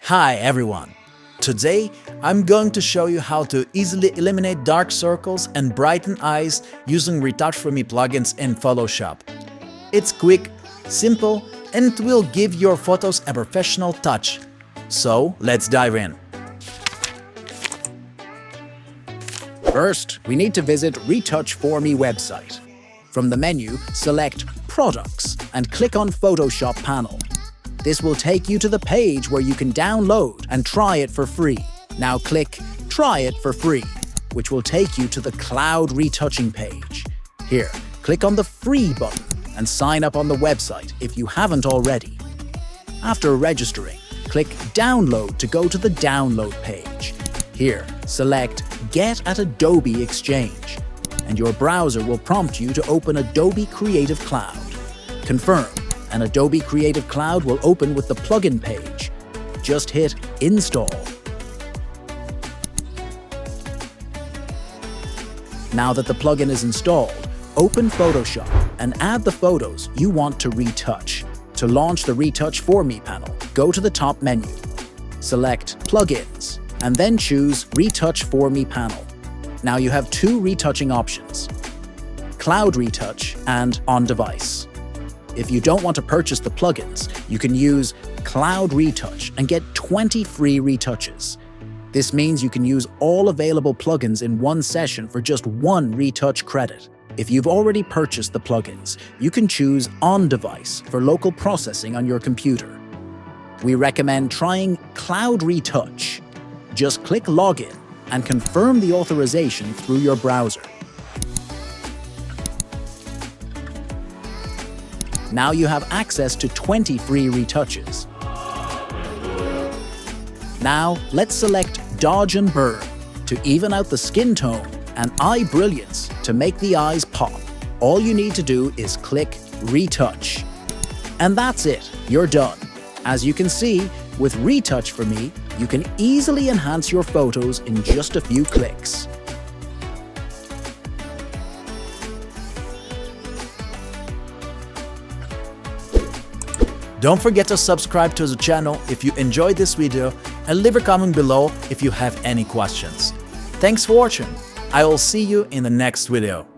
Hi everyone! Today I'm going to show you how to easily eliminate dark circles and brighten eyes using Retouch For Me plugins in Photoshop. It's quick, simple, and it will give your photos a professional touch. So let's dive in. First, we need to visit Retouch For Me website. From the menu, select Products and click on Photoshop panel. This will take you to the page where you can download and try it for free. Now click Try it for free, which will take you to the cloud retouching page. Here, click on the Free button and sign up on the website if you haven't already. After registering, click Download to go to the download page. Here, select Get at Adobe Exchange, and your browser will prompt you to open Adobe Creative Cloud. Confirm, and Adobe Creative Cloud will open with the plugin page. Just hit Install. Now that the plugin is installed, open Photoshop and add the photos you want to retouch. To launch the Retouch For Me panel, go to the top menu, select Plugins, and then choose Retouch For Me panel. Now you have two retouching options: Cloud Retouch and On Device. If you don't want to purchase the plugins, you can use Cloud Retouch and get 20 free retouches. This means you can use all available plugins in one session for just one retouch credit. If you've already purchased the plugins, you can choose On Device for local processing on your computer. We recommend trying Cloud Retouch. Just click Login and confirm the authorization through your browser. Now you have access to 20 free retouches. Now let's select Dodge and Burn to even out the skin tone and eye brilliance to make the eyes pop. All you need to do is click Retouch. And that's it, you're done. As you can see, with Retouch For Me, you can easily enhance your photos in just a few clicks. Don't forget to subscribe to the channel if you enjoyed this video and leave a comment below if you have any questions. Thanks for watching. I will see you in the next video.